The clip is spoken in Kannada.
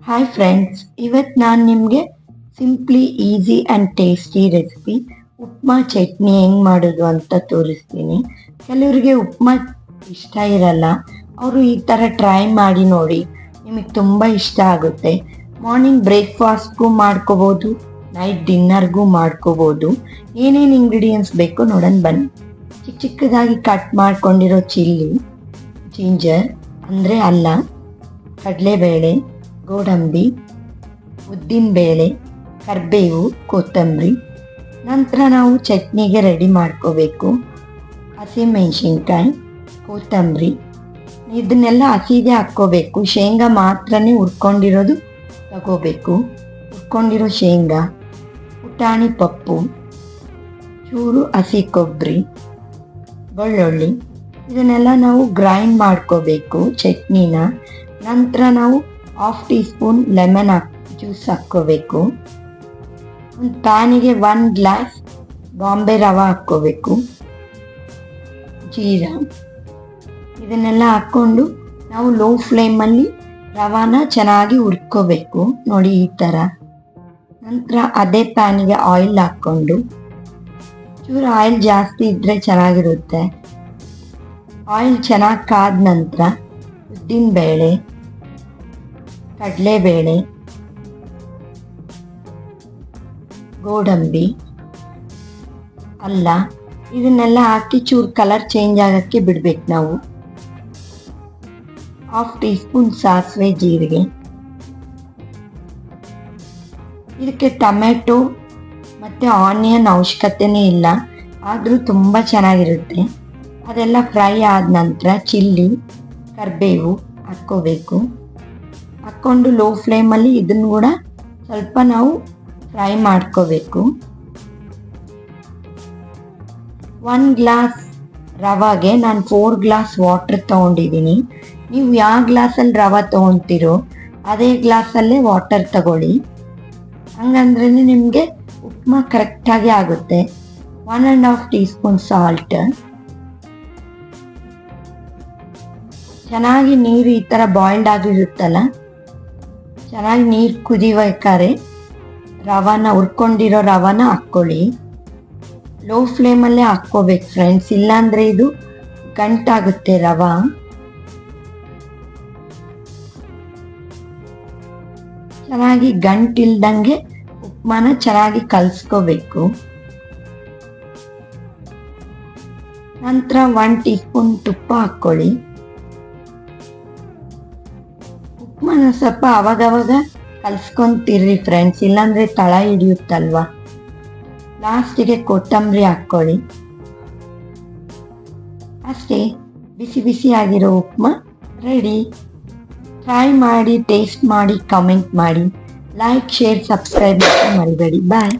ಹಾಯ್ ಫ್ರೆಂಡ್ಸ್, ಇವತ್ತು ನಾನು ನಿಮಗೆ simply easy and tasty recipe upma chutney ಹೆಂಗೆ ಮಾಡೋದು ಅಂತ ತೋರಿಸ್ತೀನಿ. ಕೆಲವರಿಗೆ ಉಪ್ಮಾ ಇಷ್ಟ ಇರಲ್ಲ, ಅವರು ಈ ಥರ ಟ್ರೈ ಮಾಡಿ ನೋಡಿ, ನಿಮಗೆ ತುಂಬ ಇಷ್ಟ ಆಗುತ್ತೆ. ಮಾರ್ನಿಂಗ್ ಬ್ರೇಕ್ಫಾಸ್ಟ್ಗೂ ಮಾಡ್ಕೋಬೋದು, ನೈಟ್ ಡಿನ್ನರ್ಗೂ ಮಾಡ್ಕೋಬೋದು. ಏನೇನು ಇಂಗ್ರೀಡಿಯೆಂಟ್ಸ್ ಬೇಕು ನೋಡೋಣ ಬನ್ನಿ. ಚಿಕ್ಕದಾಗಿ ಕಟ್ ಮಾಡ್ಕೊಂಡಿರೋ ಚಿಲ್ಲಿ, ಜಿಂಜರ್ ಅಂದರೆ ಅಲ್ಲ, ಕಡಲೆಬೇಳೆ, ಗೋಡಂಬಿ, ಉದ್ದಿನಬೇಳೆ, ಕರಿಬೇವು, ಕೊತ್ತಂಬರಿ. ನಂತರ ನಾವು ಚಟ್ನಿಗೆ ರೆಡಿ ಮಾಡ್ಕೋಬೇಕು. ಹಸಿಮೆಣಸಿನ್ಕಾಯಿ, ಕೊತ್ತಂಬರಿ, ಇದನ್ನೆಲ್ಲ ಹಸಿಗೆ ಹಾಕ್ಕೋಬೇಕು. ಶೇಂಗಾ ಮಾತ್ರನೇ ಹುರ್ಕೊಂಡಿರೋದು ತಗೋಬೇಕು. ಹುರ್ಕೊಂಡಿರೋ ಶೇಂಗಾ, ಪುಟಾಣಿ ಪಪ್ಪು, ಚೂರು ಹಸಿ ಕೊಬ್ಬರಿ, ಬೆಳ್ಳುಳ್ಳಿ, ಇದನ್ನೆಲ್ಲ ನಾವು ಗ್ರೈಂಡ್ ಮಾಡ್ಕೋಬೇಕು ಚಟ್ನಿನ. ನಂತರ ನಾವು 1/2 ಟೀ ಸ್ಪೂನ್ ಲೆಮನ್ ಜ್ಯೂಸ್ ಹಾಕ್ಕೋಬೇಕು. ಒಂದು ಪ್ಯಾನಿಗೆ 1 ಗ್ಲಾಸ್ ಬಾಂಬೆ ರವೆ ಹಾಕ್ಕೋಬೇಕು. ಜೀರಾ, ಇದನ್ನೆಲ್ಲ ಹಾಕ್ಕೊಂಡು ನಾವು ಲೋ ಫ್ಲೇಮಲ್ಲಿ ರವಾನ ಚೆನ್ನಾಗಿ ಹುರ್ಕೋಬೇಕು. ನೋಡಿ ಈ ಥರ. ನಂತರ ಅದೇ ಪ್ಯಾನಿಗೆ ಆಯಿಲ್ ಹಾಕ್ಕೊಂಡು, ಚೂರು ಆಯಿಲ್ ಜಾಸ್ತಿ ಇದ್ದರೆ ಚೆನ್ನಾಗಿರುತ್ತೆ. ಆಯಿಲ್ ಚೆನ್ನಾಗಿ ಕಾದ ನಂತರ ಉದ್ದಿನಬೇಳೆ, ಕಡಲೆಬೇಳೆ, ಗೋಡಂಬಿ, ಅಲ್ಲ, ಇದನ್ನೆಲ್ಲ ಹಾಕಿ ಚೂರು ಕಲರ್ ಚೇಂಜ್ ಆಗೋಕ್ಕೆ ಬಿಡಬೇಕು ನಾವು. 1/2 ಟೀ ಸ್ಪೂನ್ ಸಾಸಿವೆ, ಜೀರಿಗೆ. ಇದಕ್ಕೆ ಟೊಮೆಟೊ ಮತ್ತು ಆನಿಯನ್ ಅವಶ್ಯಕತೆನೇ ಇಲ್ಲ, ಆದರೂ ತುಂಬ ಚೆನ್ನಾಗಿರುತ್ತೆ. ಅದೆಲ್ಲ ಫ್ರೈ ಆದ ನಂತರ ಚಿಲ್ಲಿ, ಕರಿಬೇವು ಹಾಕ್ಕೋಬೇಕು. ಹಾಕ್ಕೊಂಡು ಲೋ ಫ್ಲೇಮಲ್ಲಿ ಇದನ್ನು ಕೂಡ ಸ್ವಲ್ಪ ನಾವು ಫ್ರೈ ಮಾಡ್ಕೋಬೇಕು. 1 ಗ್ಲಾಸ್ ರವಾಗೆ ನಾನು 4 ಗ್ಲಾಸ್ ವಾಟರ್ ತೊಗೊಂಡಿದ್ದೀನಿ. ನೀವು ಯಾವ ಗ್ಲಾಸಲ್ಲಿ ರವೆ ತೊಗೊತೀರೋ ಅದೇ ಗ್ಲಾಸಲ್ಲೇ ವಾಟರ್ ತಗೊಳ್ಳಿ. ಹಂಗಂದ್ರೆ ನಿಮಗೆ ಉಪ್ಮಾ ಕರೆಕ್ಟಾಗಿ ಆಗುತ್ತೆ. 1.5 ಟೀ ಸ್ಪೂನ್ ಸಾಲ್ಟ್. ಚೆನ್ನಾಗಿ ನೀರು ಈ ಥರ ಬಾಯ್ಲ್ಡ್ ಆಗಿರುತ್ತಲ್ಲ, ಚೆನ್ನಾಗಿ ನೀರು ಕುದಿಬೇಕಾದ್ರೆ ಹುರ್ಕೊಂಡಿರೋ ರವಾನ ಹಾಕ್ಕೊಳ್ಳಿ. ಲೋ ಫ್ಲೇಮಲ್ಲೇ ಹಾಕ್ಕೋಬೇಕು ಫ್ರೆಂಡ್ಸ್, ಇಲ್ಲಾಂದರೆ ಇದು ಗಂಟಾಗುತ್ತೆ ರವೆ. ಚೆನ್ನಾಗಿ ಗಂಟಿಲ್ದಂಗೆ ಉಪ್ಮಾನ ಚೆನ್ನಾಗಿ ಕಲಿಸ್ಕೋಬೇಕು. ನಂತರ 1 ಟೀ ಸ್ಪೂನ್ ತುಪ್ಪ ಹಾಕ್ಕೊಳ್ಳಿ. ಉಪ್ಮಾನ ಸ್ವಲ್ಪ ಅವಾಗವಾಗ ಕಲಿಸ್ಕೊಂತಿರ್ರಿ ಫ್ರೆಂಡ್ಸ್, ಇಲ್ಲಾಂದರೆ ತಳ ಹಿಡಿಯುತ್ತಲ್ವ. ಲಾಸ್ಟಿಗೆ ಕೊತ್ತಂಬರಿ ಹಾಕ್ಕೊಳ್ಳಿ. ಅಷ್ಟೇ, ಬಿಸಿ ಬಿಸಿ ಆಗಿರೋ ಉಪ್ಮಾ ರೆಡಿ. ಟ್ರೈ ಮಾಡಿ, ಟೇಸ್ಟ್ ಮಾಡಿ, ಕಮೆಂಟ್ ಮಾಡಿ, ಲೈಕ್, ಶೇರ್, ಸಬ್ಸ್ಕ್ರೈಬ್ ಮರಿಬೇಡಿ. ಬಾಯ್.